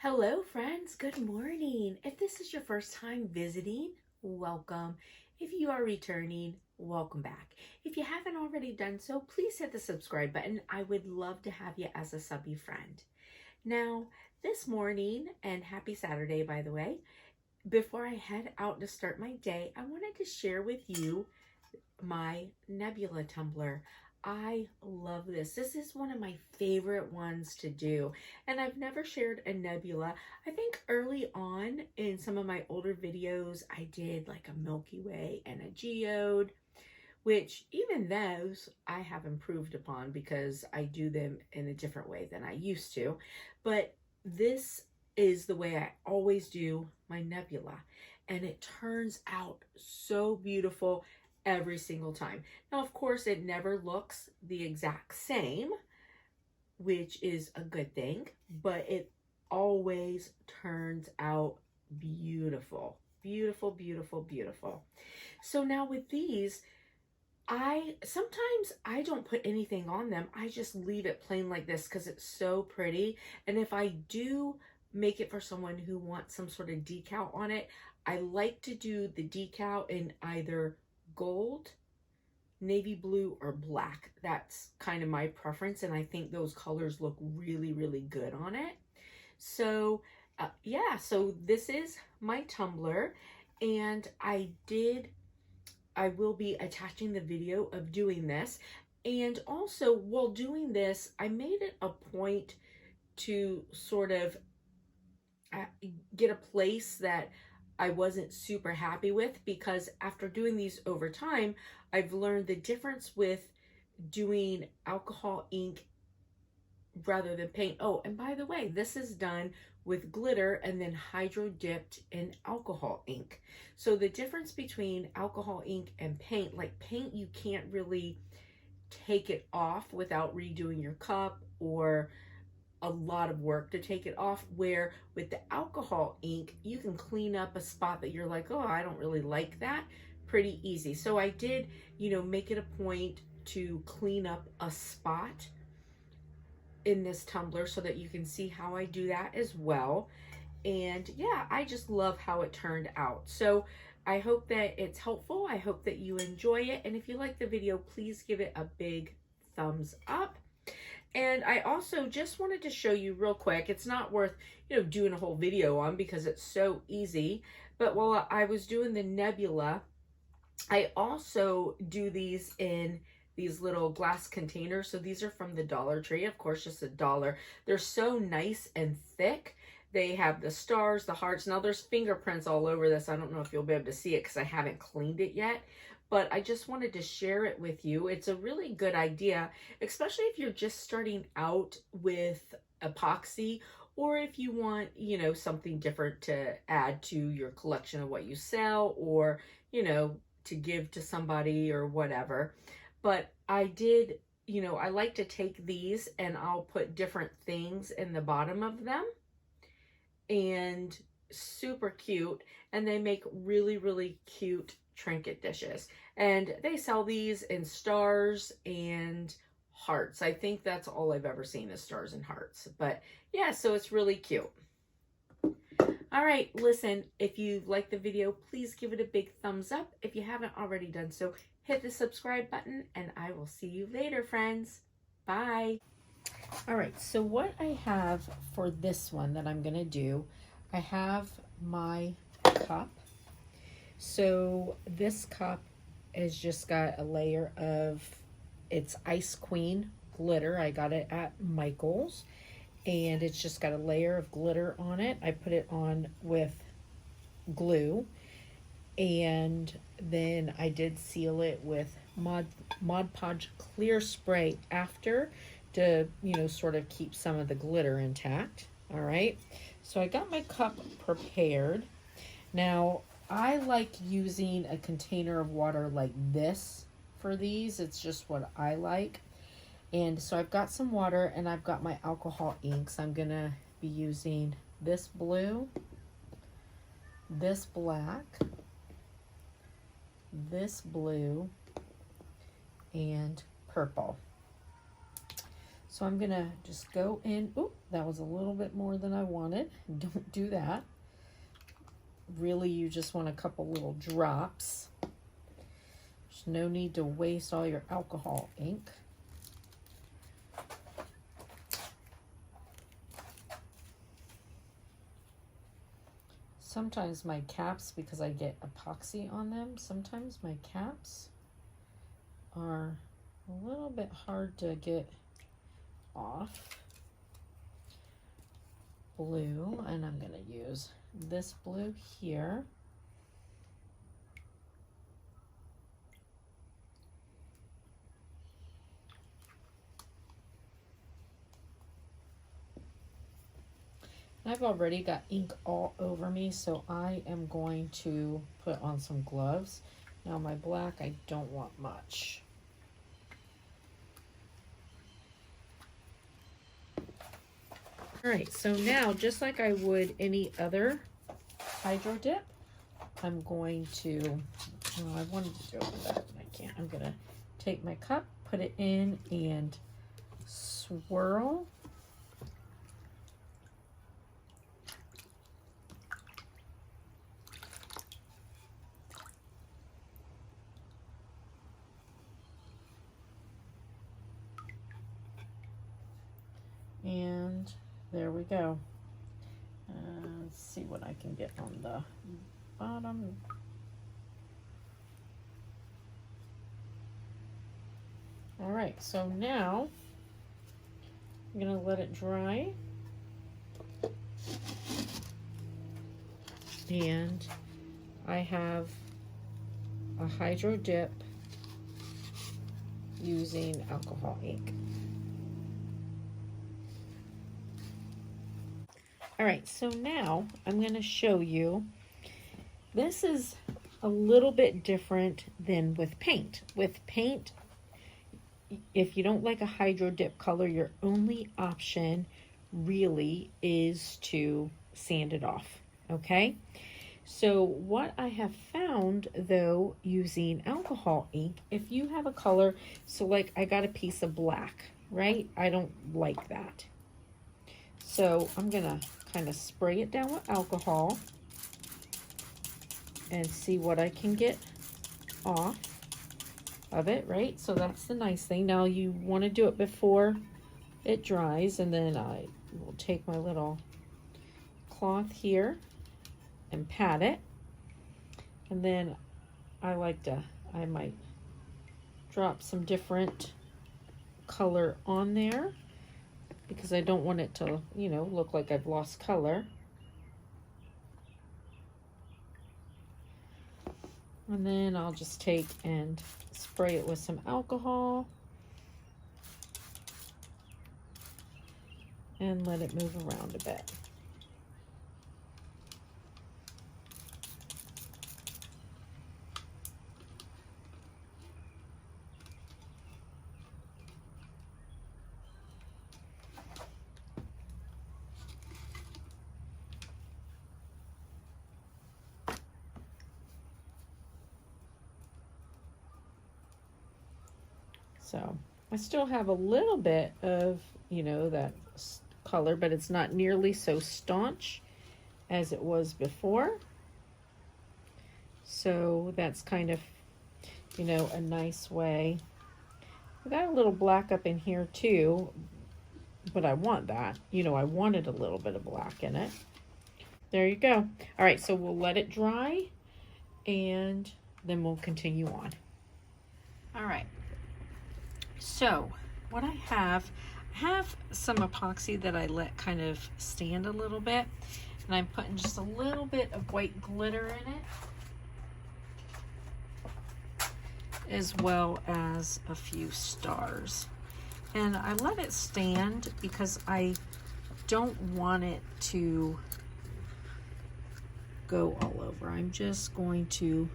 Hello, friends. Good morning. If this is your first time visiting, welcome. If you are returning, welcome back. If you haven't already done so, please hit the subscribe button. I would love to have you as a subby friend. Now, this morning, and happy Saturday, by the way, before I head out to start my day, I wanted to share with you my Nebula tumbler. I love this. This is one of my favorite ones to do. And I've never shared a nebula. I think early on in some of my older videos, I did like a Milky Way and a geode, which even those I have improved upon because I do them in a different way than I used to. But this is the way I always do my nebula. And it turns out so beautiful every single time. Now, of course, it never looks the exact same, which is a good thing, but it always turns out beautiful. Beautiful, beautiful, beautiful. So now with these, sometimes I don't put anything on them. I just leave it plain like this because it's so pretty. And if I do make it for someone who wants some sort of decal on it, I like to do the decal in either gold, navy blue, or black. That's kind of my preference, and I think those colors look really, really good on it. So yeah, so this is my tumbler, and I will be attaching the video of doing this. And also, while doing this, I made it a point to sort of get a place that I wasn't super happy with, because after doing these over time, I've learned the difference with doing alcohol ink rather than paint. Oh, and by the way, this is done with glitter and then hydro dipped in alcohol ink. So the difference between alcohol ink and paint, like paint, you can't really take it off without redoing your cup or a lot of work to take it off, where with the alcohol ink, you can clean up a spot that you're like, oh, I don't really like that, pretty easy. So I did, make it a point to clean up a spot in this tumbler so that you can see how I do that as well. And yeah, I just love how it turned out. So I hope that it's helpful. I hope that you enjoy it. And if you like the video, please give it a big thumbs up. And I also just wanted to show you real quick, it's not worth, doing a whole video on because it's so easy. But while I was doing the nebula, I also do these in these little glass containers. So these are from the Dollar Tree, of course, just $1. They're so nice and thick. They have the stars, the hearts. Now there's fingerprints all over this. I don't know if you'll be able to see it because I haven't cleaned it yet, but I just wanted to share it with you. It's a really good idea, especially if you're just starting out with epoxy, or if you want, something different to add to your collection of what you sell, or, to give to somebody or whatever. But I did, I like to take these and I'll put different things in the bottom of them, and super cute. And they make really, really cute trinket dishes. And they sell these in stars and hearts. I think that's all I've ever seen is stars and hearts. But yeah, so it's really cute. All right, listen, if you like the video, please give it a big thumbs up. If you haven't already done so, hit the subscribe button, and I will see you later, friends. Bye. All right, so what I have for this one that I'm gonna do, I have my cup. So this cup has just got a layer of, it's Ice Queen glitter. I got it at Michael's, and it's just got a layer of glitter on it. I put it on with glue, and then I did seal it with Mod Podge clear spray after to, sort of keep some of the glitter intact. All right, so I got my cup prepared. Now, I like using a container of water like this for these. It's just what I like. And so I've got some water and I've got my alcohol inks. I'm gonna be using this blue, this black, this blue, and purple. So I'm gonna just go in. Oop, that was a little bit more than I wanted. Don't do that. Really, you just want a couple little drops. There's no need to waste all your alcohol ink. Sometimes my caps, because I get epoxy on them, sometimes my caps are a little bit hard to get off. Blue, and I'm going to use this blue here. I've already got ink all over me, so I am going to put on some gloves. Now my black, I don't want much. All right, so now, just like I would any other hydro dip, I'm going to, well, I wanted to do it with that, but I can't. I'm gonna take my cup, put it in, and swirl. And there we go. Let's see what I can get on the bottom. All right, so now I'm gonna let it dry. And I have a hydro dip using alcohol ink. All right, so now I'm going to show you. This is a little bit different than with paint. With paint, if you don't like a hydro dip color, your only option really is to sand it off, okay? So what I have found, though, using alcohol ink, if you have a color, so like I got a piece of black, right? I don't like that. So I'm going to kind of spray it down with alcohol and see what I can get off of it, right? So that's the nice thing. Now you want to do it before it dries, and then I will take my little cloth here and pat it, and then I might drop some different color on there because I don't want it to, you know, look like I've lost color. And then I'll just take and spray it with some alcohol and let it move around a bit. So I still have a little bit of, you know, that color, but it's not nearly so staunch as it was before. So that's kind of, you know, a nice way. I got a little black up in here too, but I want that. You know, I wanted a little bit of black in it. There you go. All right, so we'll let it dry and then we'll continue on. All right. So what I have some epoxy that I let kind of stand a little bit, and I'm putting just a little bit of white glitter in it, as well as a few stars. And I let it stand because I don't want it to go all over. I'm just going to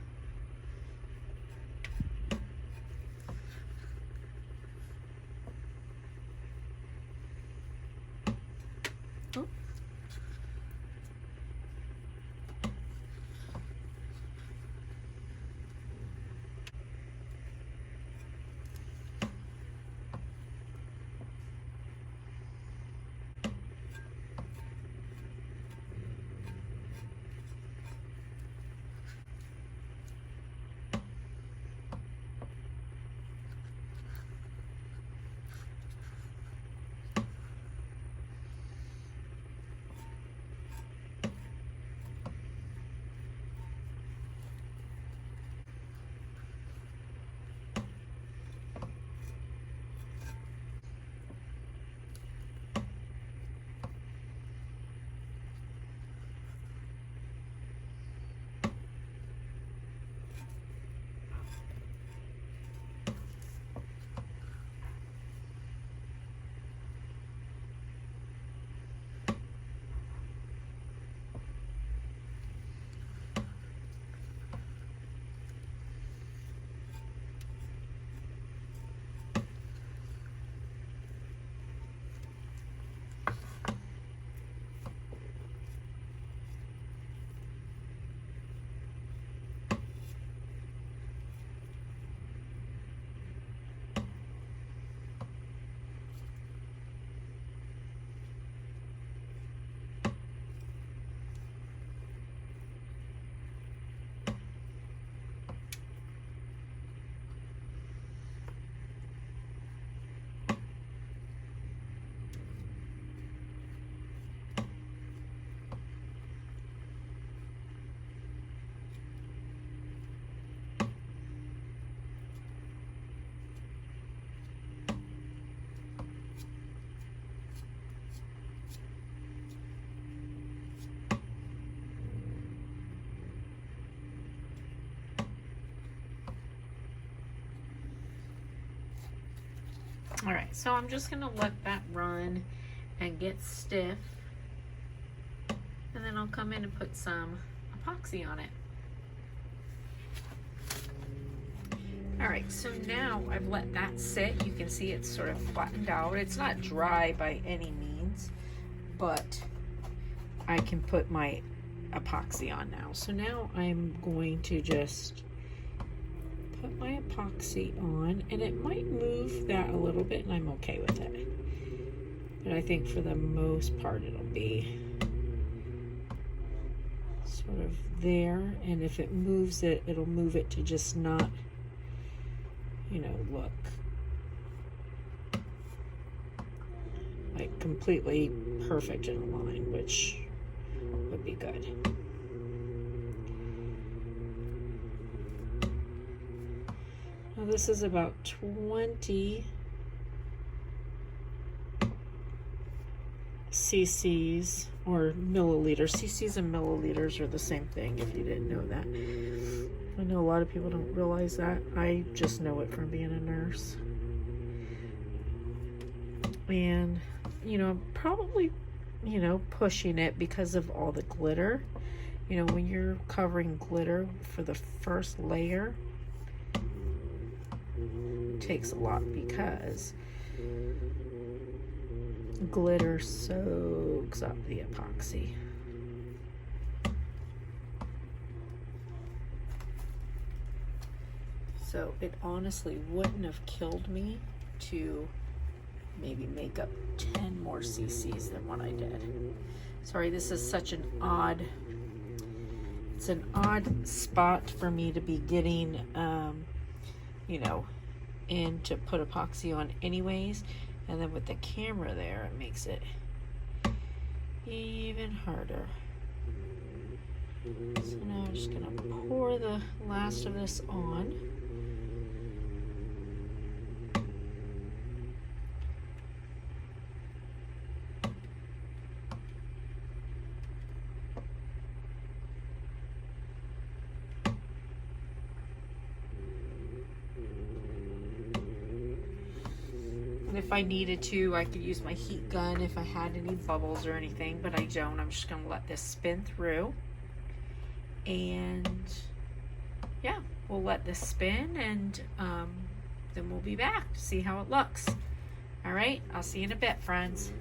All right, so I'm just gonna let that run and get stiff, and then I'll come in and put some epoxy on it. All right, so now I've let that sit. You can see it's sort of flattened out. It's not dry by any means, but I can put my epoxy on now. So now I'm going to just put my epoxy on, and it might move that a little bit, and I'm okay with it. But I think for the most part it'll be sort of there, and if it moves it, it'll move it to just not, you know, look like completely perfect in a line, which would be good. Now this is about 20 cc's or milliliters. Cc's and milliliters are the same thing, if you didn't know that. I know a lot of people don't realize that. I just know it from being a nurse. And, you know, probably, you know, pushing it because of all the glitter. You know, when you're covering glitter for the first layer, it takes a lot because glitter soaks up the epoxy. So it honestly wouldn't have killed me to maybe make up 10 more cc's than what I did. Sorry, this is such an odd, it's an odd spot for me to be getting, you know, in to put epoxy on anyways. And then with the camera there, it makes it even harder. So now I'm just gonna pour the last of this on. If I needed to, I could use my heat gun if I had any bubbles or anything, but I don't. I'm just gonna let this spin through, and yeah, we'll let this spin, and then we'll be back to see how it looks. All right, I'll see you in a bit, friends.